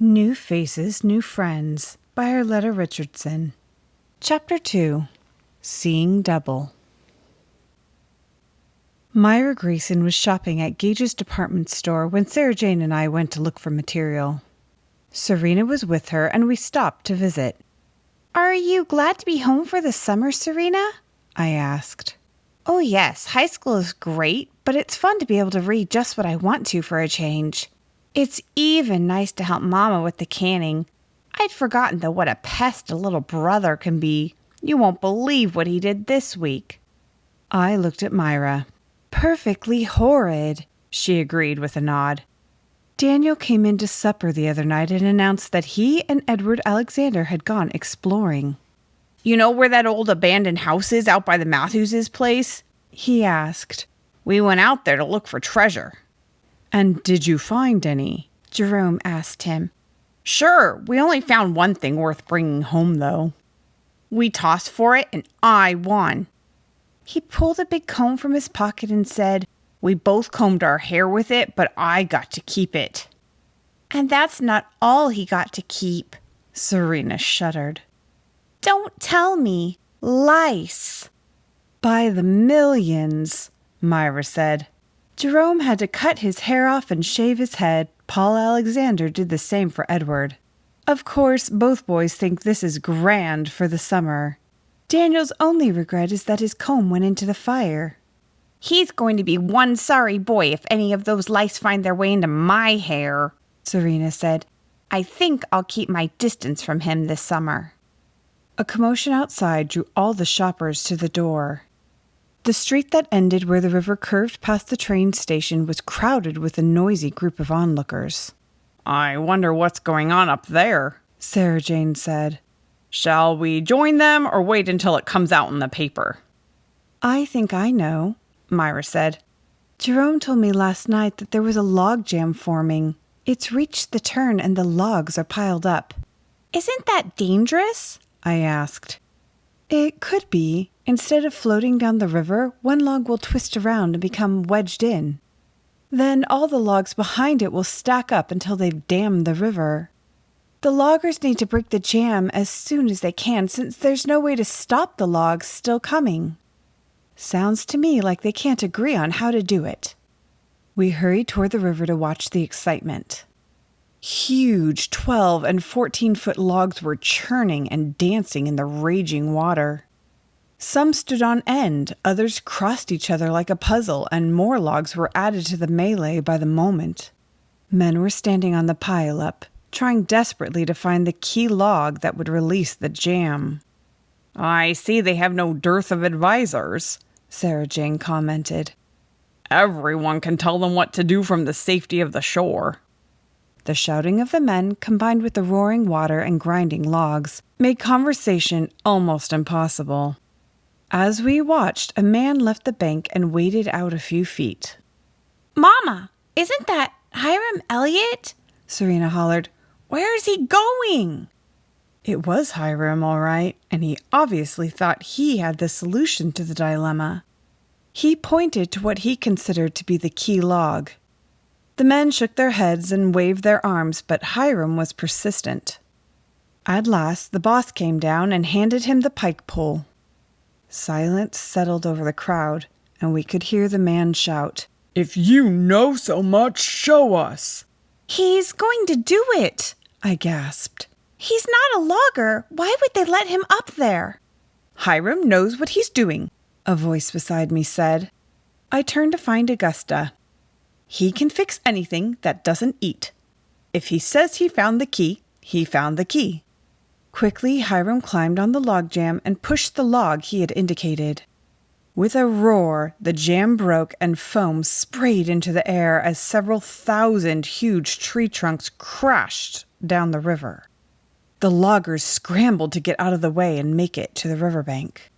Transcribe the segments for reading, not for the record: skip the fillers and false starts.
New Faces, New Friends by Arleta Richardson. Chapter 2. Seeing Double. Myra Grayson was shopping at Gage's department store when Sarah Jane and I went to look for material. Serena was with her and we stopped to visit. "Are you glad to be home for the summer, Serena?" I asked. "Oh yes, high school is great, but it's fun to be able to read just what I want to for a change. It's even nice to help Mama with the canning. I'd forgotten though what a pest a little brother can be. You won't believe what he did this week." I looked at Myra. "Perfectly horrid," she agreed with a nod. Daniel came in to supper the other night and announced that he and Edward Alexander had gone exploring. "You know where that old abandoned house is out by the Matthews' place?" he asked. "We went out there to look for treasure." "And did you find any?" Jerome asked him. "Sure, we only found one thing worth bringing home, though. We tossed for it, and I won." He pulled a big comb from his pocket and said, "We both combed our hair with it, but I got to keep it." "And that's not all he got to keep," Serena shuddered. "Don't tell me. Lice." "By the millions," Myra said. Jerome had to cut his hair off and shave his head. Paul Alexander did the same for Edward. Of course, both boys think this is grand for the summer. Daniel's only regret is that his comb went into the fire. "He's going to be one sorry boy if any of those lice find their way into my hair," Serena said. "I think I'll keep my distance from him this summer." A commotion outside drew all the shoppers to the door. The street that ended where the river curved past the train station was crowded with a noisy group of onlookers. "I wonder what's going on up there," Sarah Jane said. "Shall we join them or wait until it comes out in the paper?" "I think I know," Myra said. "Jerome told me last night that there was a log jam forming. It's reached the turn and the logs are piled up." "Isn't that dangerous?" I asked. "It could be. Instead of floating down the river, one log will twist around and become wedged in. Then all the logs behind it will stack up until they've dammed the river. The loggers need to break the jam as soon as they can since there's no way to stop the logs still coming. Sounds to me like they can't agree on how to do it." We hurried toward the river to watch the excitement. Huge 12 and 14-foot logs were churning and dancing in the raging water. Some stood on end, others crossed each other like a puzzle, and more logs were added to the melee by the moment. Men were standing on the pile-up, trying desperately to find the key log that would release the jam. "I see they have no dearth of advisors," Sarah Jane commented. "Everyone can tell them what to do from the safety of the shore." The shouting of the men, combined with the roaring water and grinding logs, made conversation almost impossible. As we watched, a man left the bank and waded out a few feet. "Mama, isn't that Hiram Elliott?" Serena hollered. "Where's he going?" It was Hiram, all right, and he obviously thought he had the solution to the dilemma. He pointed to what he considered to be the key log. The men shook their heads and waved their arms, but Hiram was persistent. At last, the boss came down and handed him the pike pole. Silence settled over the crowd, and we could hear the man shout, "If you know so much, show us." "He's going to do it," I gasped. "He's not a logger. Why would they let him up there?" "Hiram knows what he's doing," a voice beside me said. I turned to find Augusta. "He can fix anything that doesn't eat. If he says he found the key, he found the key." Quickly, Hiram climbed on the logjam and pushed the log he had indicated. With a roar, the jam broke and foam sprayed into the air as several thousand huge tree trunks crashed down the river. The loggers scrambled to get out of the way and make it to the riverbank.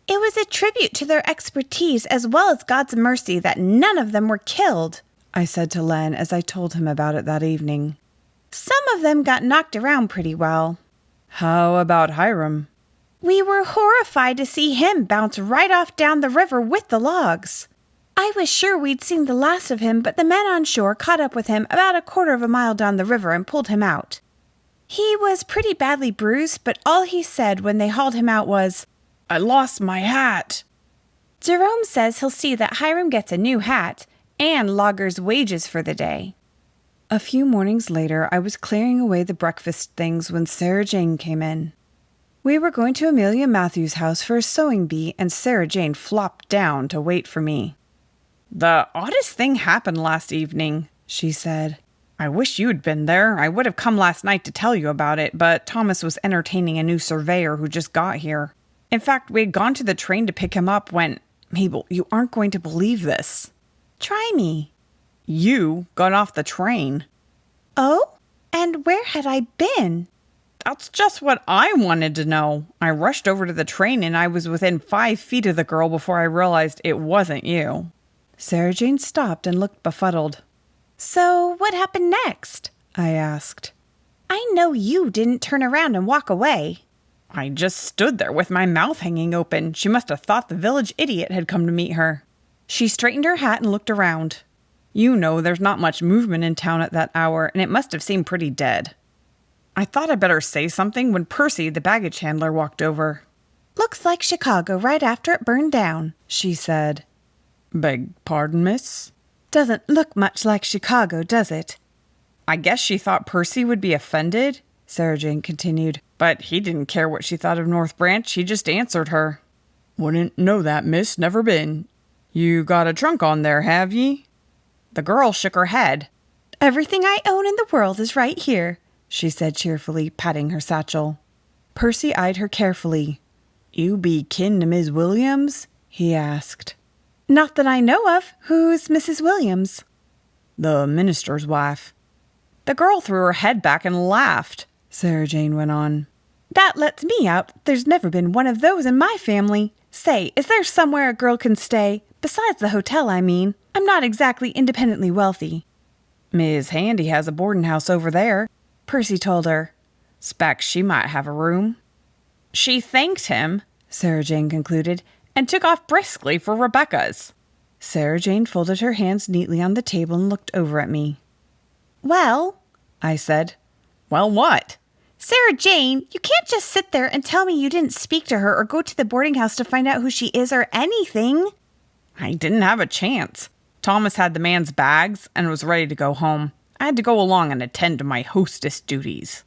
"It was a tribute to their expertise as well as God's mercy that none of them were killed," I said to Len as I told him about it that evening. "Some of them got knocked around pretty well." "How about Hiram?" "We were horrified to see him bounce right off down the river with the logs. I was sure we'd seen the last of him, but the men on shore caught up with him about a quarter of a mile down the river and pulled him out. He was pretty badly bruised, but all he said when they hauled him out was, I lost my hat. Jerome says he'll see that Hiram gets a new hat and Logger's wages for the day. A few mornings later, I was clearing away the breakfast things when Sarah Jane came in. We were going to Amelia Matthews' house for a sewing bee, and Sarah Jane flopped down to wait for me. The oddest thing happened last evening, she said. I wish you'd been there. I would have come last night to tell you about it, but Thomas was entertaining a new surveyor who just got here. In fact, we had gone to the train to pick him up when... Mabel, you aren't going to believe this. Try me. You got off the train. Oh? And where had I been? That's just what I wanted to know. I rushed over to the train and I was within 5 feet of the girl before I realized it wasn't you. Sarah Jane stopped and looked befuddled. So what happened next? I asked. I know you didn't turn around and walk away. I just stood there with my mouth hanging open. She must have thought the village idiot had come to meet her. She straightened her hat and looked around. You know, there's not much movement in town at that hour, and it must have seemed pretty dead. I thought I'd better say something when Percy, the baggage handler, walked over. Looks like Chicago right after it burned down, she said. Beg pardon, miss? Doesn't look much like Chicago, does it? I guess she thought Percy would be offended, Sarah Jane continued. But he didn't care what she thought of North Branch. He just answered her. Wouldn't know that, miss. Never been. You got a trunk on there, have ye? The girl shook her head. Everything I own in the world is right here, she said cheerfully, patting her satchel. Percy eyed her carefully. You be kin to Miss Williams? He asked. Not that I know of. Who's Mrs. Williams? The minister's wife. The girl threw her head back and laughed. Sarah Jane went on. That lets me out. There's never been one of those in my family. Say, is there somewhere a girl can stay? Besides the hotel, I mean. I'm not exactly independently wealthy. Miss Handy has a boarding house over there, Percy told her. Specs she might have a room. She thanked him, Sarah Jane concluded, and took off briskly for Rebecca's. Sarah Jane folded her hands neatly on the table and looked over at me. Well, I said. Well, what? Sarah Jane, you can't just sit there and tell me you didn't speak to her or go to the boarding house to find out who she is or anything. I didn't have a chance. Thomas had the man's bags and was ready to go home. I had to go along and attend to my hostess duties.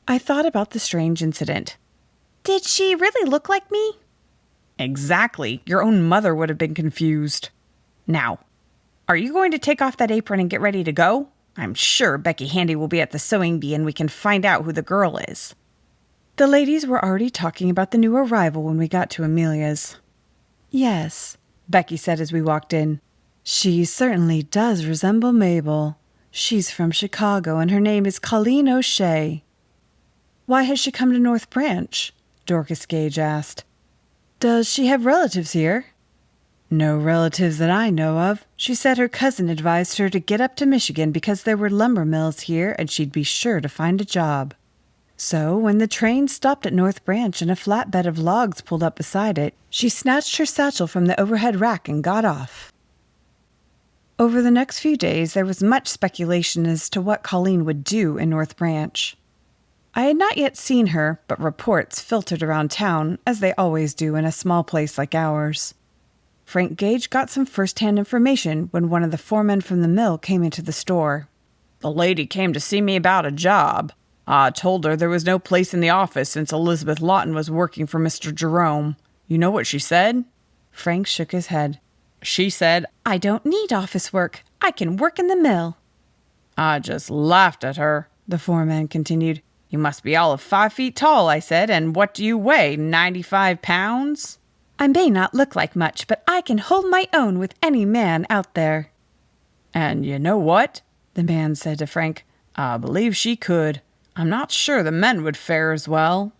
I thought about the strange incident. Did she really look like me? Exactly. Your own mother would have been confused. Now, are you going to take off that apron and get ready to go? I'm sure Becky Handy will be at the sewing bee and we can find out who the girl is. The ladies were already talking about the new arrival when we got to Amelia's. Yes, Becky said as we walked in. She certainly does resemble Mabel. She's from Chicago and her name is Colleen O'Shea. Why has she come to North Branch? Dorcas Gage asked. Does she have relatives here? No relatives that I know of. She said her cousin advised her to get up to Michigan because there were lumber mills here and she'd be sure to find a job. So when the train stopped at North Branch and a flatbed of logs pulled up beside it, she snatched her satchel from the overhead rack and got off. Over the next few days, there was much speculation as to what Colleen would do in North Branch. I had not yet seen her, but reports filtered around town, as they always do in a small place like ours. Frank Gage got some first-hand information when one of the foremen from the mill came into the store. The lady came to see me about a job. I told her there was no place in the office since Elizabeth Lawton was working for Mr. Jerome. You know what she said? Frank shook his head. She said, I don't need office work. I can work in the mill. I just laughed at her, the foreman continued. You must be all of 5 feet tall, I said, and what do you weigh, 95 pounds? I may not look like much, but I can hold my own with any man out there. And you know what? The man said to Frank. I believe she could. I'm not sure the men would fare as well.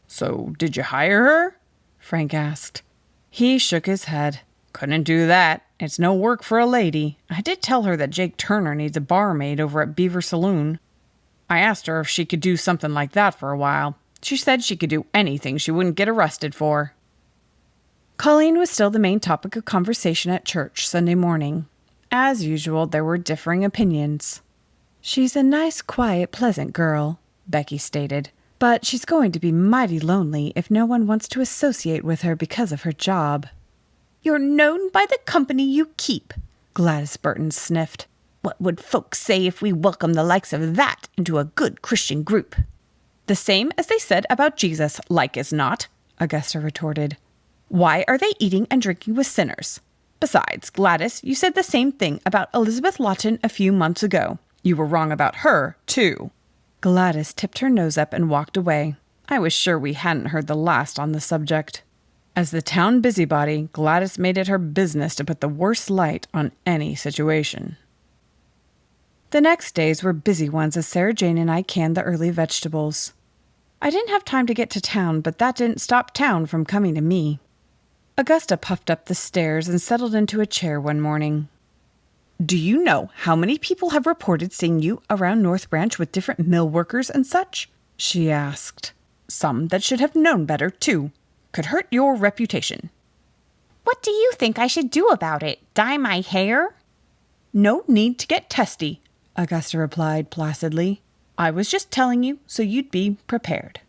So, did you hire her? Frank asked. He shook his head. Couldn't do that. It's no work for a lady. I did tell her that Jake Turner needs a barmaid over at Beaver Saloon. I asked her if she could do something like that for a while. She said she could do anything she wouldn't get arrested for. Colleen was still the main topic of conversation at church Sunday morning. As usual, there were differing opinions. "She's a nice, quiet, pleasant girl," Becky stated, "but she's going to be mighty lonely if no one wants to associate with her because of her job." "You're known by the company you keep," Gladys Burton sniffed. "What would folks say if we welcomed the likes of that into a good Christian group?" "The same as they said about Jesus, like as not," Augusta retorted. "Why are they eating and drinking with sinners? Besides, Gladys, you said the same thing about Elizabeth Lawton a few months ago. You were wrong about her, too." Gladys tipped her nose up and walked away. I was sure we hadn't heard the last on the subject. As the town busybody, Gladys made it her business to put the worst light on any situation. The next days were busy ones as Sarah Jane and I canned the early vegetables. I didn't have time to get to town, but that didn't stop town from coming to me. Augusta puffed up the stairs and settled into a chair one morning. "Do you know how many people have reported seeing you around North Branch with different mill workers and such?" she asked. "Some that should have known better, too. Could hurt your reputation." "What do you think I should do about it? Dye my hair?" "No need to get testy," Augusta replied placidly. "I was just telling you so you'd be prepared."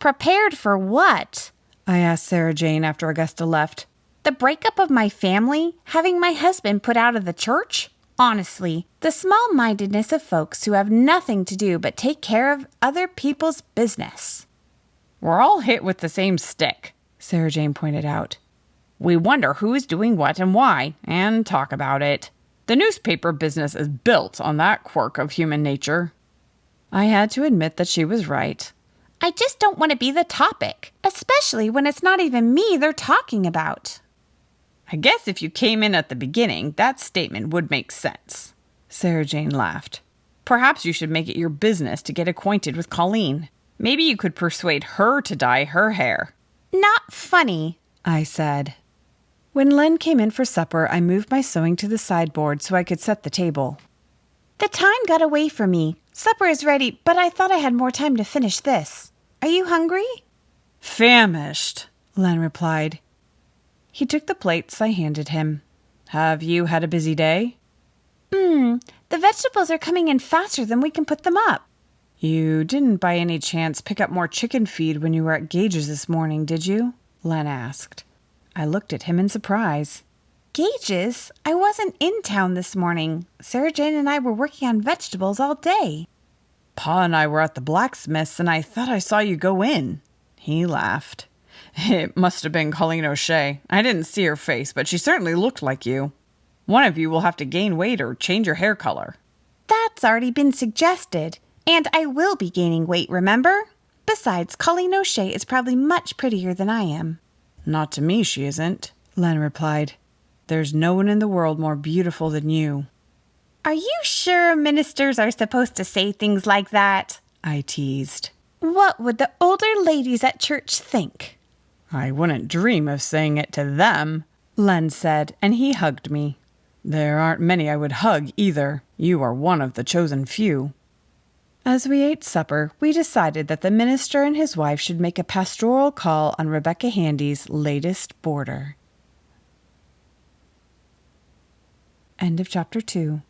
"Prepared for what?" I asked Sarah Jane after Augusta left. "The breakup of my family? Having my husband put out of the church? Honestly, the small-mindedness of folks who have nothing to do but take care of other people's business." "We're all hit with the same stick," Sarah Jane pointed out. "We wonder who is doing what and why, and talk about it. The newspaper business is built on that quirk of human nature." I had to admit that she was right. "I just don't want to be the topic, especially when it's not even me they're talking about." "I guess if you came in at the beginning, that statement would make sense." Sarah Jane laughed. "Perhaps you should make it your business to get acquainted with Colleen. Maybe you could persuade her to dye her hair." "Not funny," I said. When Len came in for supper, I moved my sewing to the sideboard so I could set the table. "The time got away from me. Supper is ready, but I thought I had more time to finish this. Are you hungry?" "Famished," Len replied. He took the plates I handed him. "Have you had a busy day?" The vegetables are coming in faster than we can put them up." "You didn't by any chance pick up more chicken feed when you were at Gage's this morning, did you?" Len asked. I looked at him in surprise. "Gage's? I wasn't in town this morning. Sarah Jane and I were working on vegetables all day." "Pa and I were at the blacksmith's, and I thought I saw you go in." He laughed. "It must have been Colleen O'Shea. I didn't see her face, but she certainly looked like you. One of you will have to gain weight or change your hair color." "That's already been suggested. And I will be gaining weight, remember? Besides, Colleen O'Shea is probably much prettier than I am." "Not to me she isn't," Len replied. "There's no one in the world more beautiful than you." "Are you sure ministers are supposed to say things like that?" I teased. "What would the older ladies at church think?" "I wouldn't dream of saying it to them," Len said, and he hugged me. "There aren't many I would hug either. You are one of the chosen few." As we ate supper, we decided that the minister and his wife should make a pastoral call on Rebecca Handy's latest boarder. End of chapter 2.